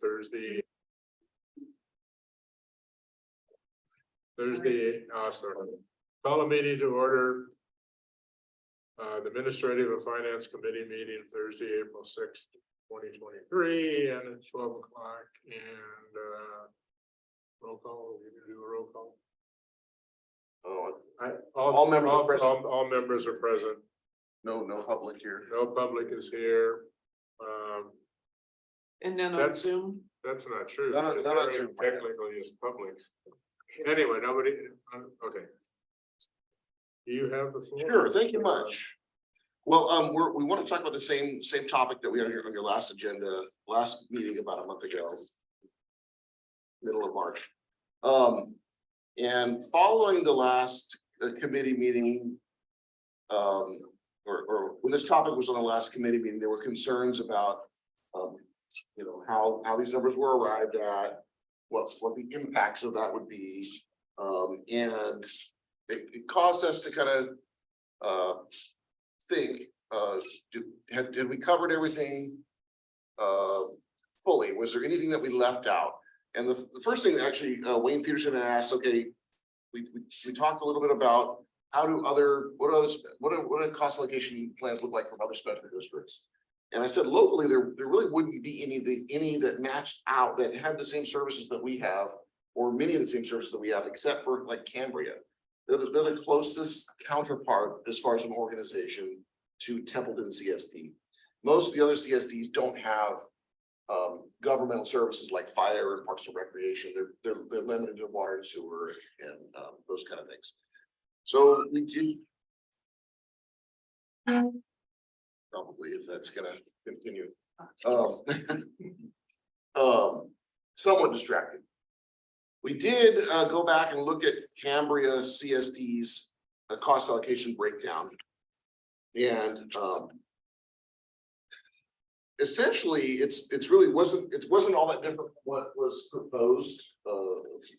Thursday, sorry. Call a meeting to order. The Administrative and Finance Committee meeting Thursday, April 6th, 2023, and it's 12 o'clock. And roll call. We can do a roll call. All members are present. All members are present. No public here. No public is here. And then on That's- Zoom, That's not true. None because of there Zoom. technically is public. Anyway, nobody, okay. Do you have the floor? Sure, thank you much. Well, we want to talk about the same topic that we had on your last agenda, last meeting about a month ago. Middle of March. And following the last committee meeting, or when this topic was on the last committee meeting, there were concerns about, you know, how these numbers were arrived at, what the impacts of that would be. And it caused us to kind of think, did we covered everything fully? Was there anything that we left out? And the first thing actually, Wayne Peterson had asked, okay, we talked a little bit about how do what do cost allocation plans look like from other special districts? And I said locally, there really wouldn't be any that matched out that had the same services that we have, or many of the same services that we have, except for like Cambria. They're the closest counterpart as far as an organization to Templeton CSD. Most of the other CSDs don't have governmental services like fire and parks and recreation. They're limited to water and sewer and those kind of things. So we did. Probably if that's gonna continue. Somewhat distracted. We did go back and look at Cambria CSD's cost allocation breakdown. And essentially it wasn't all that different from what was proposed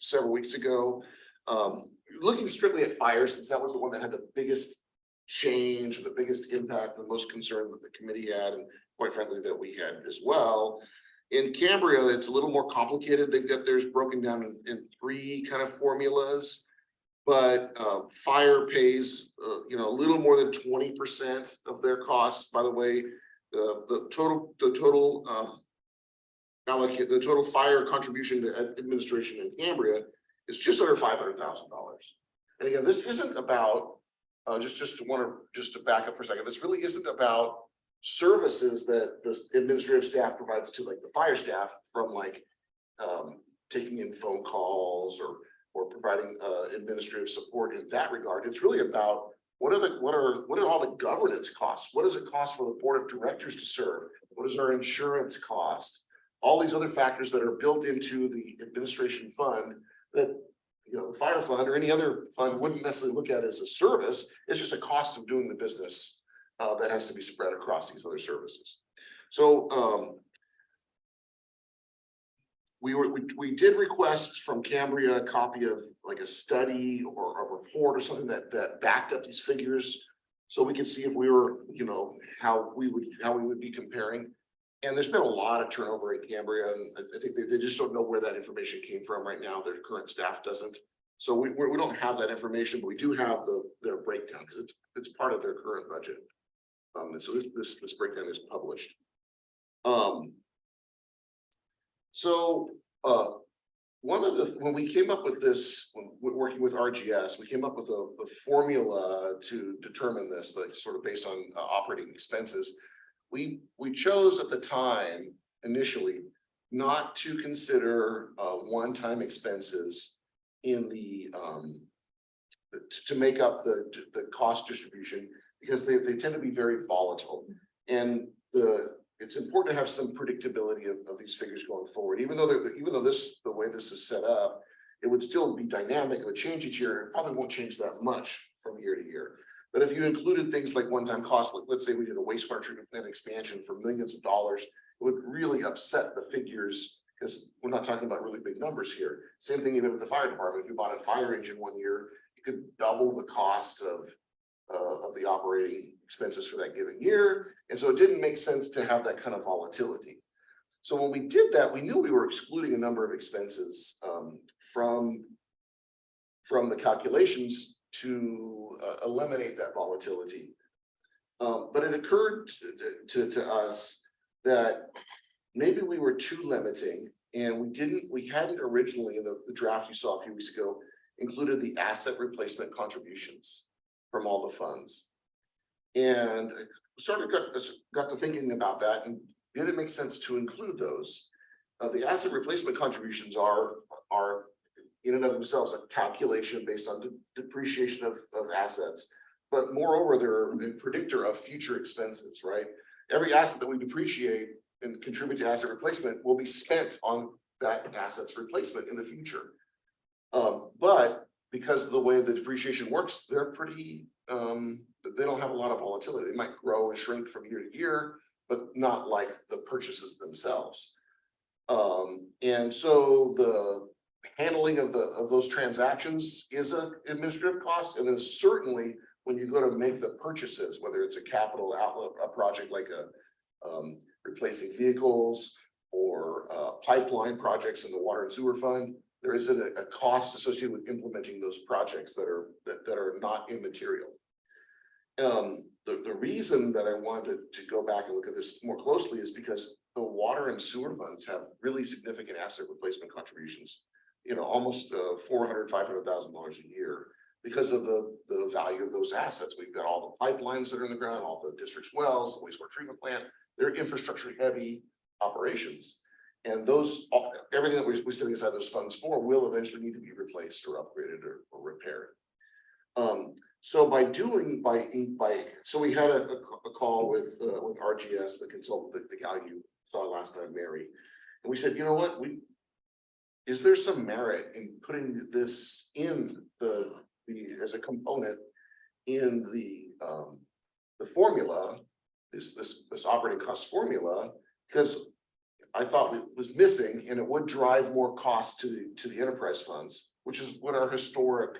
several weeks ago. Looking strictly at fire, since that was the one that had the biggest change, the biggest impact, the most concern that the committee had, and quite frankly that we had as well. In Cambria, it's a little more complicated. They've got theirs broken down in three kind of formulas, but fire pays you know, a little more than 20% of their costs. By the way, the total fire contribution to administration in Cambria is just under $500,000. And again, this isn't about just to back up for a second. This really isn't about services that the administrative staff provides to like the fire staff, from like taking in phone calls or providing administrative support in that regard. It's really about what are all the governance costs? What does it cost for the board of directors to serve? What is our insurance cost? All these other factors that are built into the administration fund that, you know, the fire fund or any other fund wouldn't necessarily look at as a service. It's just a cost of doing the business that has to be spread across these other services. So we did request from Cambria a copy of like a study or a report or something that backed up these figures, so we could see if we were, you know, how we would be comparing. And there's been a lot of turnover at Cambria, and I think they just don't know where that information came from right now. Their current staff doesn't. So we don't have that information, but we do have their breakdown because it's part of their current budget. And so this breakdown is published. When we came up with this, when working with RGS, we came up with a formula to determine this, like sort of based on operating expenses. We chose at the time initially not to consider one-time expenses in the to make up the cost distribution, because they tend to be very volatile, and it's important to have some predictability of these figures going forward. Even though the way this is set up, it would still be dynamic. It would change each year. It probably won't change that much from year to year. But if you included things like one-time costs, like let's say we did a wastewater treatment plant expansion for millions of dollars, it would really upset the figures, because we're not talking about really big numbers here. Same thing even with the fire department. If you bought a fire engine one year, you could double the cost of the operating expenses for that given year. And so it didn't make sense to have that kind of volatility. So when we did that, we knew we were excluding a number of expenses from the calculations to eliminate that volatility. But it occurred to us that maybe we were too limiting, and we hadn't originally in the draft you saw a few weeks ago included the asset replacement contributions from all the funds. And sort of got to thinking about that, and did it make sense to include those? The asset replacement contributions are in and of themselves a calculation based on depreciation of assets. But moreover, they're a predictor of future expenses, right? Every asset that we depreciate and contribute to asset replacement will be spent on that asset's replacement in the future. But because of the way the depreciation works, they're pretty, they don't have a lot of volatility. They might grow and shrink from year to year, but not like the purchases themselves. And so the handling of those transactions is an administrative cost, and then certainly when you go to make the purchases, whether it's a capital outlet, a project like replacing vehicles or pipeline projects in the water and sewer fund, there is a cost associated with implementing those projects that are not immaterial. The reason that I wanted to go back and look at this more closely is because the water and sewer funds have really significant asset replacement contributions, almost $400,000–500,000 a year, because of the value of those assets. We've got all the pipelines that are in the ground, all the district's wells, the wastewater treatment plant. They're infrastructure heavy operations, and everything that we're setting aside those funds for will eventually need to be replaced or upgraded or repaired. So so we had a call with RGS, the consultant, the gal you saw last time, Mary, and we said, you know what, is there some merit in putting this in as a component in the formula, this operating cost formula, because I thought it was missing, and it would drive more cost to the enterprise funds, which is what our historic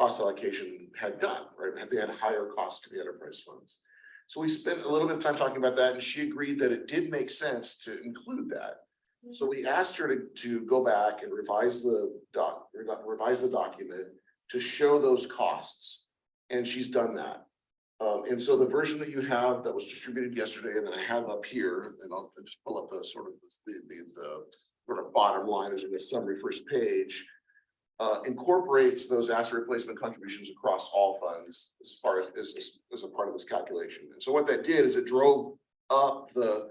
cost allocation had done, right? They had higher costs to the enterprise funds. So we spent a little bit of time talking about that, and she agreed that it did make sense to include that. So we asked her to go back and revise the document to show those costs, and she's done that. And so the version that you have that was distributed yesterday, and then I have up here, and I'll just pull up the sort of bottom line is in the summary first page, incorporates those asset replacement contributions across all funds as a part of this calculation. And so what that did is it drove up the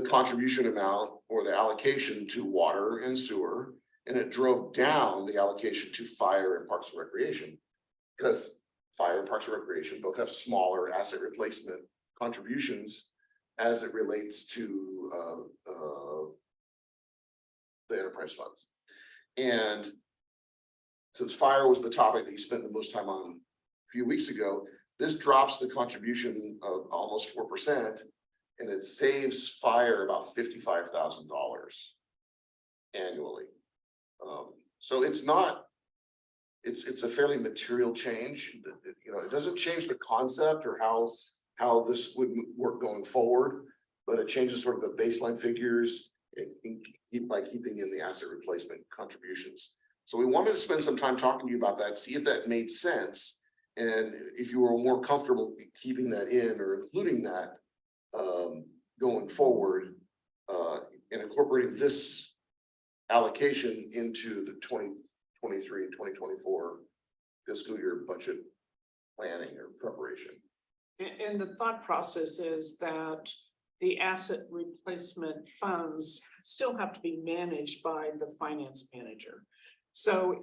contribution amount or the allocation to water and sewer, and it drove down the allocation to fire and parks and recreation, because fire and parks and recreation both have smaller asset replacement contributions as it relates to the enterprise funds. And since fire was the topic that you spent the most time on a few weeks ago, this drops the contribution of almost 4%, and it saves fire about $55,000 annually. So it's a fairly material change. It doesn't change the concept or how this would work going forward, but it changes sort of the baseline figures by keeping in the asset replacement contributions. So we wanted to spend some time talking to you about that, see if that made sense, and if you were more comfortable keeping that in or including that going forward, and incorporating this allocation into the 2023 and 2024 fiscal year budget planning or preparation. And the thought process is that the asset replacement funds still have to be managed by the finance manager. So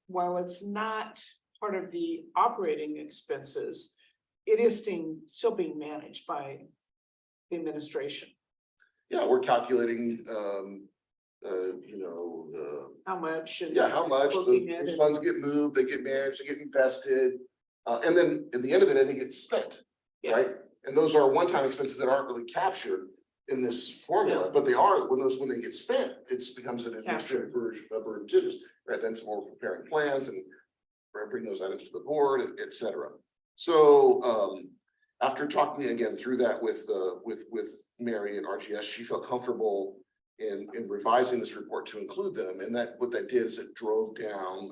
while it's not part of the operating expenses, it is still being managed by the administration. Yeah, we're calculating, How much? How much those funds get moved, they get managed, they get invested, and then at the end of it, they get spent, right? And those are one-time expenses that aren't really captured in this formula, but they are when they get spent, it becomes an administrative burden too, right? Then some more preparing plans and bring those items to the board, etc. So after talking again through that with Mary and RGS, she felt comfortable in revising this report to include them. And that what that did is it drove down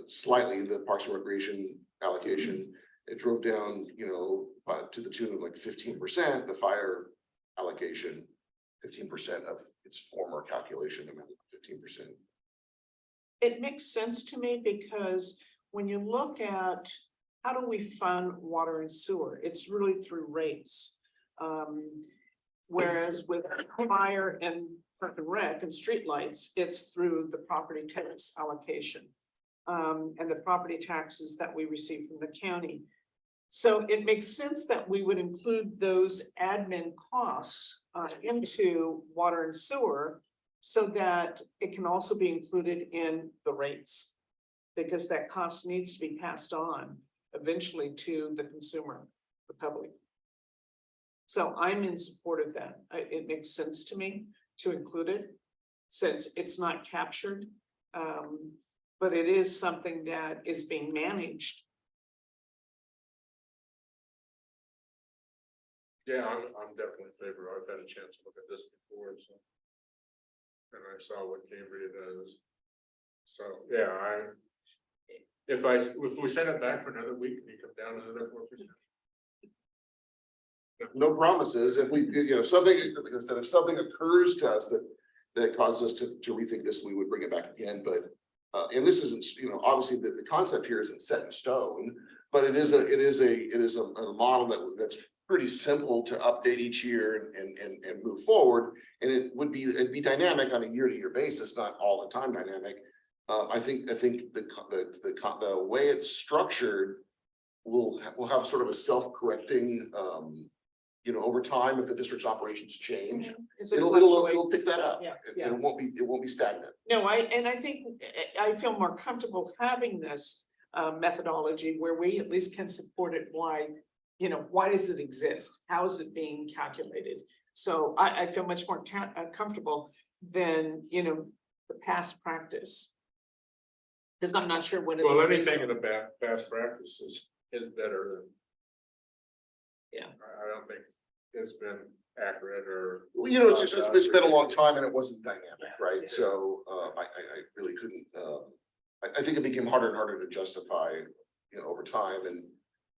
slightly the Parks and Recreation allocation. It drove down, to the tune of like 15%, the fire allocation, 15% of its former calculation amount, 15%. It makes sense to me because when you look at how do we fund water and sewer, it's really through rates. Whereas with fire and park and rec and streetlights, it's through the property tax allocation. And the property taxes that we receive from the county. So it makes sense that we would include those admin costs into water and sewer so that it can also be included in the rates. Because that cost needs to be passed on eventually to the consumer, the public. So I'm in support of that. It makes sense to me to include it since it's not captured. But it is something that is being managed. Yeah, I'm definitely in favor. I've had a chance to look at this before, so. And I saw what Cambria does. So, yeah, if we send it back for another week, we come down another 4%. No promises. If we, something, instead of something occurs to us that causes us to rethink this, we would bring it back again. But and this isn't, obviously the concept here isn't set in stone, but it is a model that's pretty simple to update each year and move forward. And it'd be dynamic on a year-to-year basis, not all the time dynamic. I think the way it's structured will have sort of a self-correcting, over time if the district's operations change, it'll pick that up. Yeah, It won't be stagnant. No, I think I feel more comfortable having this methodology where we at least can support it. Why does it exist? How is it being calculated? So I feel much more comfortable than, the past practice. Because I'm not sure what it is. Well, anything in the past practice is better than. Yeah. I don't think it's been accurate or. Well, it's been a long time and it wasn't dynamic, right? So I really couldn't. I think it became harder and harder to justify, over time, and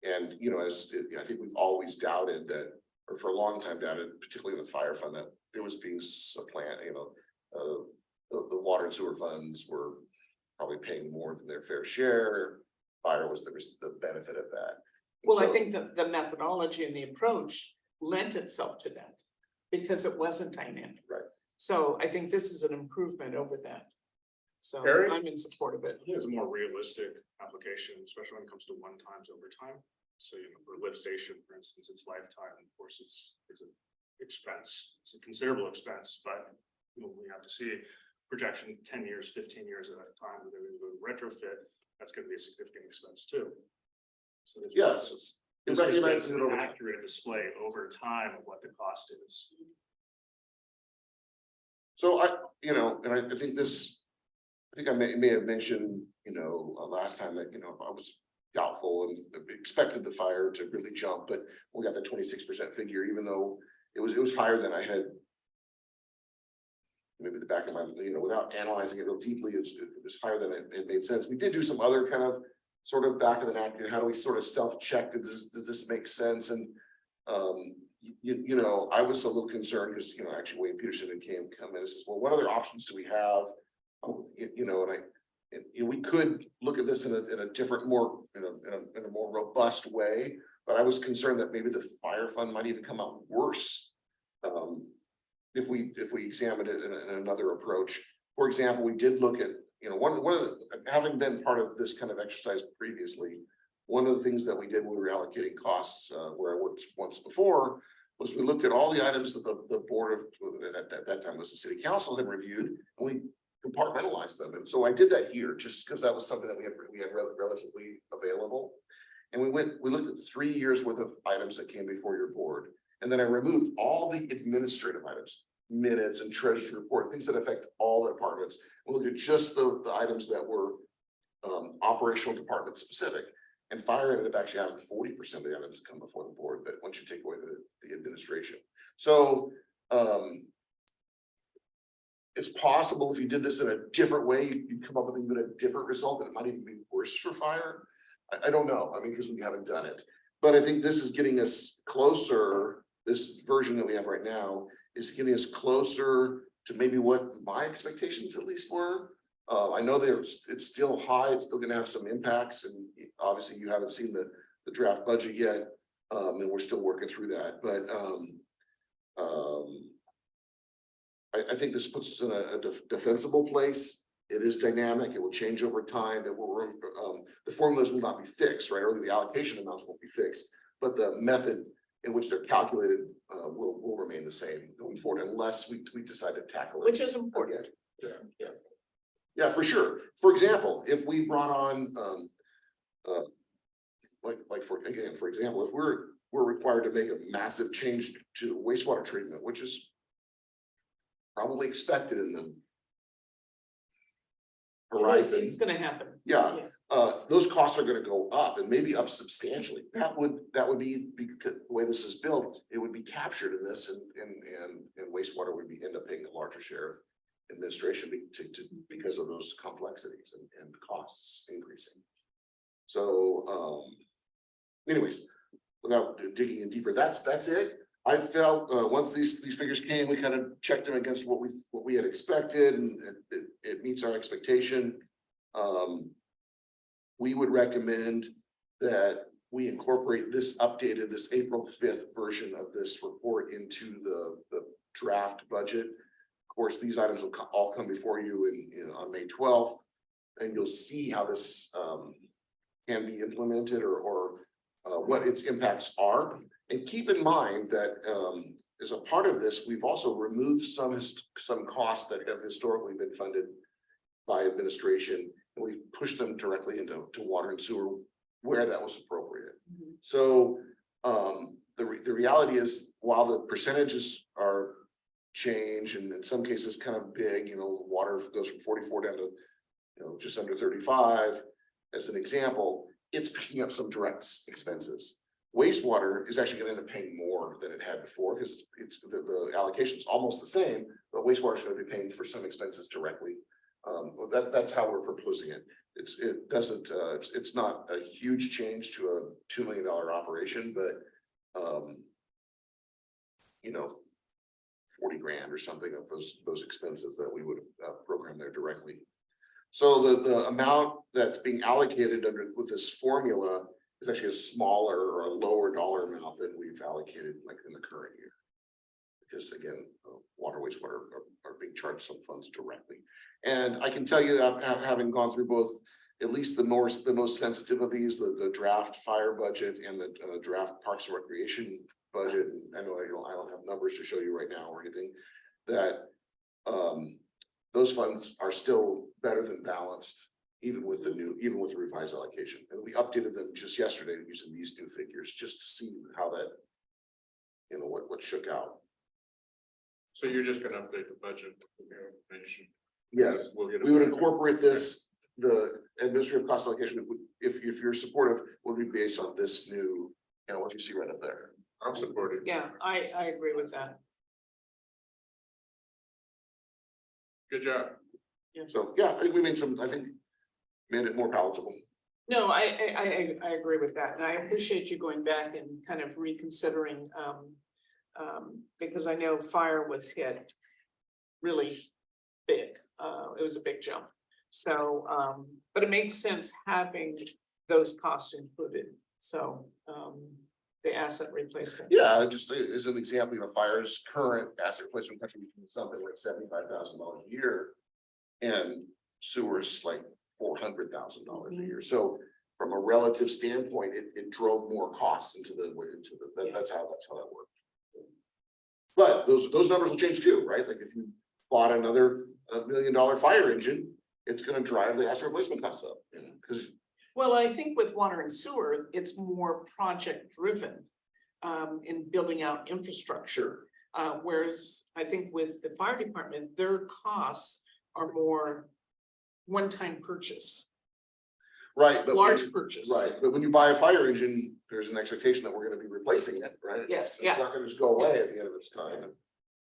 as I think we've always doubted that, or for a long time doubted, particularly in the fire fund, that it was being supplanted. The water and sewer funds were probably paying more than their fair share. Fire was the benefit of that. Well, I think that the methodology and the approach lent itself to that because it wasn't dynamic. Right. So I think this is an improvement over that. So Eric? I'm in support of it. It is a more realistic application, especially when it comes to one times over time. So, for lift station, for instance, its lifetime, of course, is an expense. It's a considerable expense, but we have to see projection 10 years, 15 years at a time, where they're going to go retrofit. That's going to be a significant expense too. So this is just an accurate display over time of what the cost is. So I think I may have mentioned, last time that, I was doubtful and expected the fire to really jump, but we got the 26% figure, even though it was higher than I had. Maybe the back of my, without analyzing it real deeply, it was higher than it made sense. We did do some other kind of sort of back of the napkin. How do we sort of self-check? Does this make sense? And I was a little concerned because actually Wayne Peterson come in and says, well, what other options do we have? And we could look at this in a different, more in a more robust way. But I was concerned that maybe the fire fund might even come out worse if we examined it in another approach. For example, we did look at one of the having been part of this kind of exercise previously. One of the things that we did when we were allocating costs, where I worked once before, was we looked at all the items that the board of at that time was the city council had reviewed, and we compartmentalized them. And so I did that here just because that was something that we had relatively available. And we looked at 3 years worth of items that came before your board. And then I removed all the administrative items, minutes and treasury report, things that affect all the departments. We looked at just the items that were operational department specific. And fire ended up actually having 40% of the items come before the board, but once you take away the administration. So it's possible if you did this in a different way, you'd come up with even a different result, and it might even be worse for fire. I don't know, I mean, because we haven't done it. But I think this is getting us closer, this version that we have right now is getting us closer to maybe what my expectations at least were. I know it's still high, it's still gonna have some impacts, and obviously you haven't seen the draft budget yet. And we're still working through that, but I think this puts us in a defensible place. It is dynamic, it will change over time, it will, the formulas will not be fixed, right, or the allocation amounts won't be fixed, but the method in which they're calculated will remain the same going forward unless we decide to tackle it. Which is important. again. Yeah, for sure. For example, if we brought on, for example, if we're required to make a massive change to wastewater treatment, which is probably expected in the horizon. It's gonna happen. Yeah, those costs are gonna go up and maybe up substantially. That would be, because the way this is built, it would be captured in this, and wastewater would end up paying a larger share of administration because of those complexities and costs increasing. So anyways, without digging in deeper, that's it. I felt once these figures came, we kind of checked them against what we had expected, and it meets our expectation. We would recommend that we incorporate this April 5th version of this report into the draft budget. Of course, these items will all come before you on May 12th, and you'll see how this can be implemented or what its impacts are. And keep in mind that as a part of this, we've also removed some costs that have historically been funded by administration, and we've pushed them directly into water and sewer where that was appropriate. So the reality is, while the percentages are change, and in some cases kind of big, water goes from 44 down to just under 35 as an example, it's picking up some direct expenses. Wastewater is actually going to end up paying more than it had before, because the allocation is almost the same, but wastewater is going to be paying for some expenses directly. That's how we're proposing it. It's not a huge change to a $2 million operation, but 40 grand or something of those expenses that we would program there directly. So the amount that's being allocated with this formula is actually a smaller or a lower dollar amount than we've allocated like in the current year. Because again, water, wastewater are being charged some funds directly. And I can tell you, having gone through both, at least the most sensitive of these, the draft fire budget and the draft Parks and Recreation budget, and I know I don't have numbers to show you right now or anything, that those funds are still better than balanced, even with the revised allocation. And we updated them just yesterday using these new figures, just to see how that, what shook out. So you're just gonna update the budget with your information? Yes, We'll get we would incorporate this, the administrative cost allocation, if you're supportive, would be based on this new, what you see right up there. I'm supporting. Yeah, I agree with that. Good job. So, yeah, I think we made it more palatable. No, I agree with that, and I appreciate you going back and kind of reconsidering, because I know fire was hit really big. It was a big jump. So, but it makes sense having those costs included. So, the asset replacement. Yeah, just as an example, fire's current asset replacement contribution is something like $75,000 a year, and sewer's like $400,000 a year. So from a relative standpoint, it drove more costs into that's how that worked. But those numbers will change too, right? Like if you bought another $1 million fire engine, it's going to drive the asset replacement costs up, because. Well, I think with water and sewer, it's more project driven in building out infrastructure. Whereas I think with the fire department, their costs are more one-time purchase. Right, but. large purchase. Right, but when you buy a fire engine, there's an expectation that we're gonna be replacing it, right? Yes, It's yeah. not gonna just go away at the end of its time.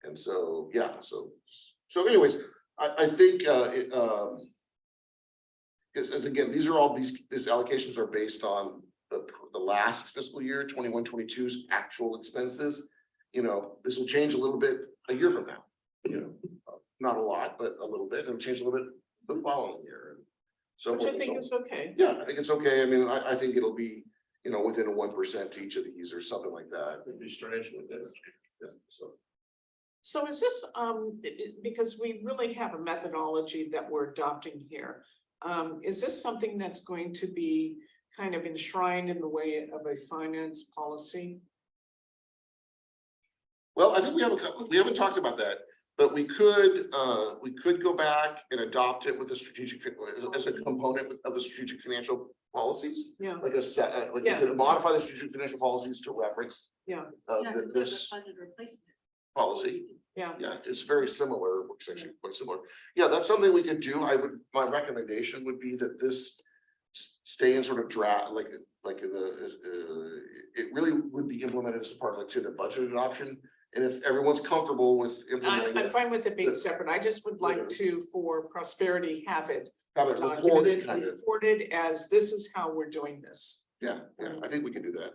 And so, yeah, so anyways, I think, as again, these allocations are based on the last fiscal year, 21-22's actual expenses. You know, this will change a little bit a year from now, you know, not a lot, but a little bit, it'll change a little bit the following year. And so. Which I forth and think so on. is okay. Yeah, I think it's okay. I mean, I think it'll be, you know, within a 1% to each of these or something like that. It'd be strange with this. Yeah, so. So is this, because we really have a methodology that we're adopting here. Is this something that's going to be kind of enshrined in the way of a finance policy? Well, I think we haven't talked about that, but we could go back and adopt it with a strategic, as a component of the strategic financial policies. Yeah, Like a set, like Yeah. you could modify the strategic financial policies to reference. Yeah. This policy. yeah. Yeah, it's very similar, it's actually quite similar. Yeah, that's something we could do. My recommendation would be that this stay in sort of draft, like in the, it really would be implemented as a part of like, say, the budget adoption. And if everyone's comfortable with implementing I'm it, fine with it being the- separate. I just would like to, for prosperity, have it have it recorded documented, kind of. reported as this is how we're doing this. Yeah, I think we can do that.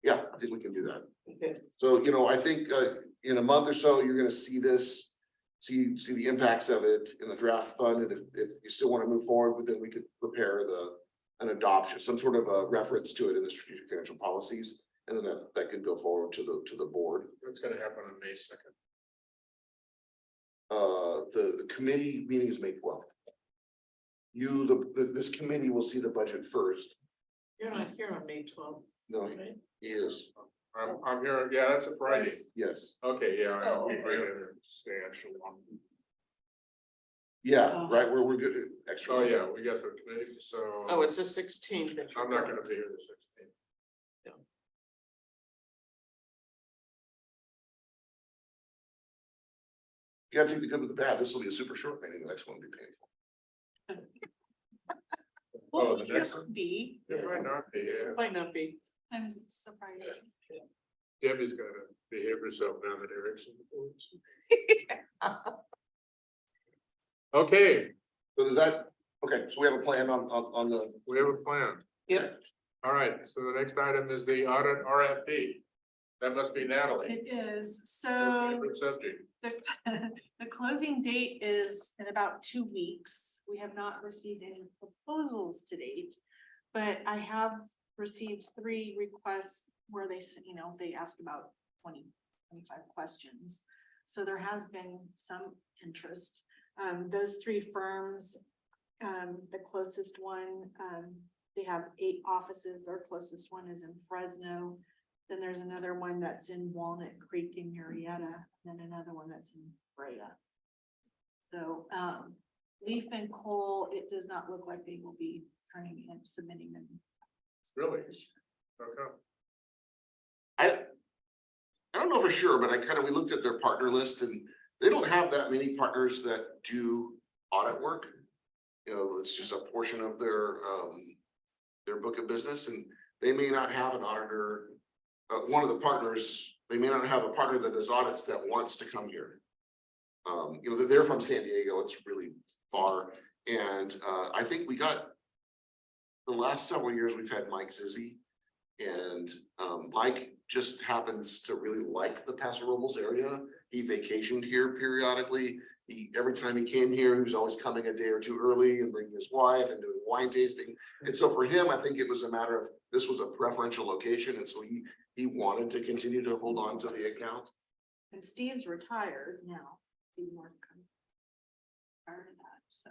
Yeah, I think we can do that. Okay. So, you know, I think in a month or so, you're gonna see this, see the impacts of it in the draft fund. And if you still want to move forward, then we could prepare an adoption, some sort of a reference to it in the strategic financial policies. And then that could go forward to the board. What's gonna happen on May 2nd? The committee meeting is May 12th. This committee will see the budget first. You're not here on May 12th, No, right? he is, I'm here, yeah, that's a Friday. yes, Okay, yeah. Oh, we okay. bring it in. Stay actually on. yeah, Oh. right, we're good, extra. Oh, yeah, we got the committee, so. Oh, it's the 16th. that you're I'm not going. gonna be here the 16th. You gotta take the good with the bad, this will be a super short meeting, the next one will be painful. Oh, the next one? Be, It might not be, yeah. Might not be. I'm surprised. Debbie's gotta behave herself down at Erickson. Okay, So does that, okay, so we have a plan on the, we have a plan. Yep. All right, so the next item is the audit RFP. That must be Natalie. It is, Her so favorite subject. the, the closing date is in about 2 weeks. We have not received any proposals to date. But I have received 3 requests where they, you know, they ask about 20, 25 questions. So there has been some interest. Those 3 firms, the closest one, they have 8 offices. Their closest one is in Fresno. Then there's another one that's in Walnut Creek in Murrieta, and then another one that's in Brea. So, Leaf and Cole, it does not look like they will be turning and submitting them. Really? this year. Okay. I don't know for sure, but we looked at their partner list and they don't have that many partners that do audit work. You know, it's just a portion of their book of business, and they may not have an auditor. One of the partners, they may not have a partner that does audits that wants to come here. You know, they're from San Diego, it's really far. And I think we got, the last several years, we've had Mike Zizzi. And Mike just happens to really like the Paso Robles area. He vacationed here periodically. Every time he came here, he was always coming a day or 2 early and bringing his wife and doing wine tasting. And so for him, I think it was a matter of, this was a preferential location, and so he wanted to continue to hold on to the account. And Steve's retired now. Steve Morgan. Prior to that, so.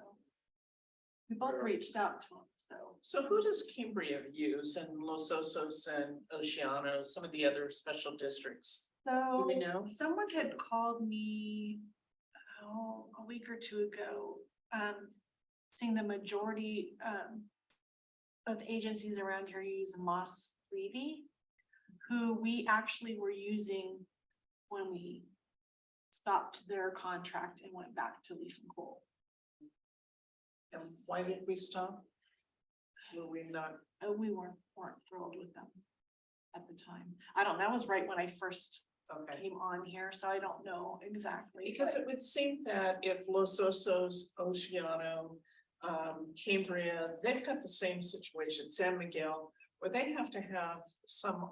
We both reached out to him, so. So who does Cambria use and Los Osos and Oceanos, some of the other special districts? Do we So know? someone had called me, a week or 2 ago, saying the majority, of agencies around here use Moss Levy, who we actually were using when we stopped their contract and went back to Leaf and Coal. And why did we stop? Were we not? We weren't thrilled with them at the time. I don't, that was right when I first Okay. came on here, so I don't know exactly. Because but- it would seem that if Los Osos, Oceano, Cambria, they've got the same situation, San Miguel, where they have to have some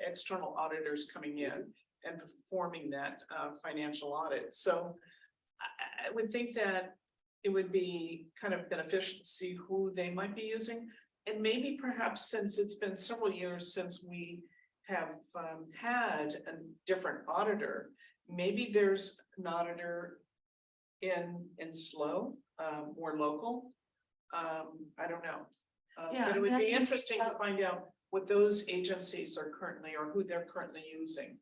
external auditors coming in and performing that financial audit. So I would think that it would be kind of beneficial to see who they might be using. And maybe perhaps since it's been several years since we have had a different auditor, maybe there's an auditor in SLO, more local. I don't know. Yeah, But it would and I be think interesting to that- find out what those agencies are currently, or who they're currently using.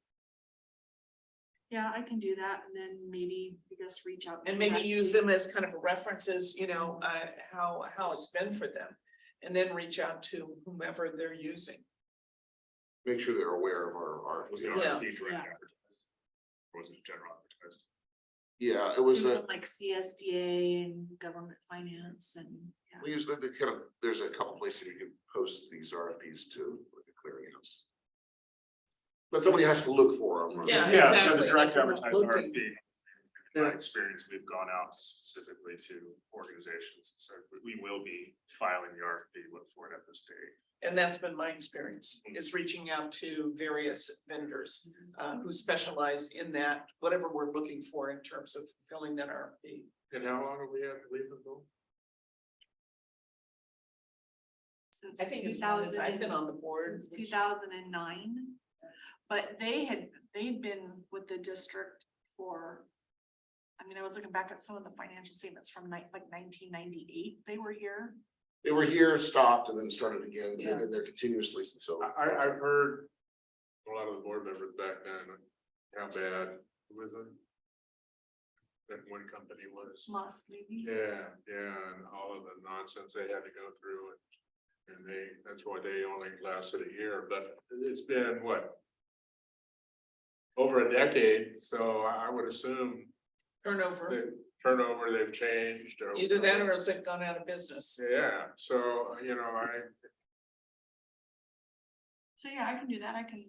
Yeah, I can do that and then maybe you just reach out. And maybe use directly. them as kind of references, how it's been for them. And then reach out to whomever they're using. Make sure they're aware of our. Was the Yeah. RFP direct Yeah. advertised? Or was it general advertised? Yeah, it was Even like CSDA and government finance and, yeah. we usually, the kind of, there's a couple places you can post these RFPs to, like a clearinghouse. But somebody has to look for them. Yeah. Yeah, so exactly. the direct If you're not advertised looking. RFP. In my experience, we've gone out specifically to organizations, so we will be filing the RFP, look for it at this date. And that's been my experience, is reaching out to various vendors who specialize in that, whatever we're looking for in terms of filling that RFP. And how long have we had to leave it go? Since I think as long as I've been on the board. Since 2009. But they've been with the district for, I mean, I was looking back at some of the financial statements from like 1998, they were here. They were here, stopped, and then started again, Yeah. and they're continuously, so. I've heard a lot of the board members back then, how bad it was. That one company was. Moss Levy. Yeah, and all of the nonsense they had to go through and that's why they only lasted a year, but it's been what? Over a decade, so I would assume Turnover, the turnover, they've changed or. either that or else they've gone out of business. Yeah, so, So yeah, I can do that. I can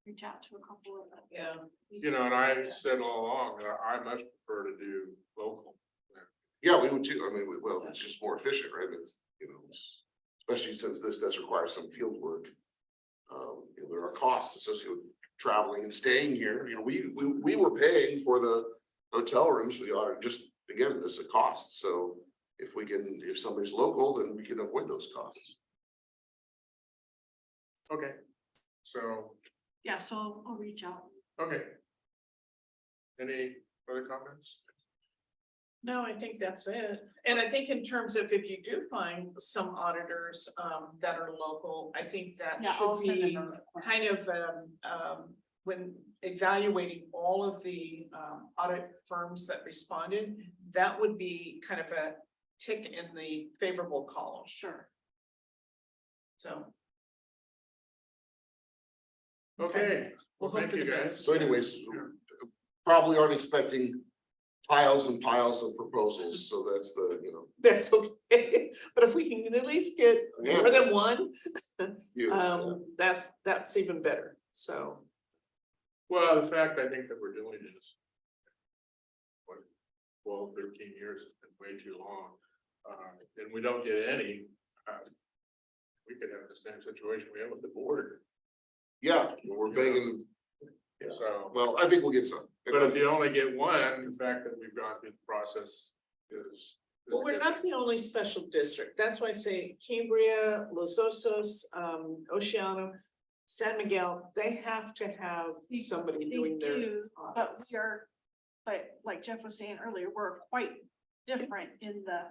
reach out to a couple of them. Yeah. and I said all along, that I much prefer to do local. Yeah, we would too. I mean, well, it's just more efficient, right? Especially since this does require some field work. There are costs associated with traveling and staying here. We were paying for the hotel rooms for the audit, just again, it's a cost. So if somebody's local, then we can avoid those costs. Okay, so, Yeah, so I'll reach out. okay. Any other comments? No, I think that's it. And I think in terms of if you do find some auditors that are local, I think that Yeah, I'll should send be them a request. kind of when evaluating all of the audit firms that responded, that would be kind of a tick in the favorable column. Sure. So. Okay, We'll well, hope thank for you the guys. best. So anyways, probably aren't expecting piles and piles of proposals. So that's That's okay, but if we can at least get more than one, that's even better, so. Well, the fact I think that we're doing is. What, 12, 13 years, has been way too long, and we don't get any. We could have the same situation we have with the board, Yeah, we're begging. so. Well, I think we'll get some. But if you only get one, the fact that we've gone through the process is. Well, we're not the only special district. That's why I say Cambria, Los Osos, Oceano, San Miguel, they have to have somebody They doing their do, but audits. but like Jeff was saying earlier, we're quite different in the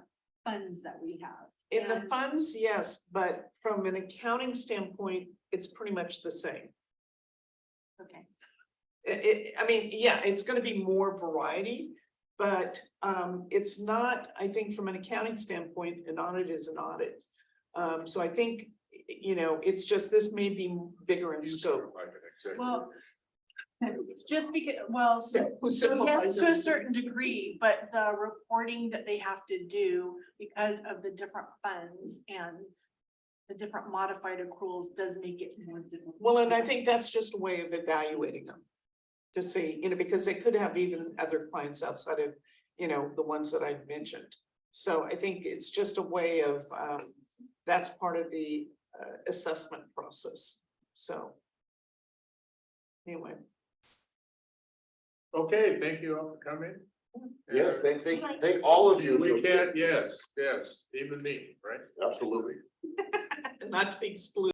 funds that we have. In the And- funds, yes, but from an accounting standpoint, it's pretty much the same. Okay, I mean, yeah, it's gonna be more variety, but it's not, I think from an accounting standpoint, an audit is an audit. So I think, it's just, this may be bigger in scope. Like an executive. well, Just because, well, so Who so simplifies yes, to a everything. certain degree, but the reporting that they have to do because of the different funds and the different modified accruals does make it more difficult. Well, and I think that's just a way of evaluating them. To see, because they could have even other clients outside of, the ones that I've mentioned. So I think it's just a way of, that's part of the assessment process, so. Anyway. Okay, thank you all for coming. Yes, thank all of you. We can't, yes, even me, right? Absolutely. Not to be excluded.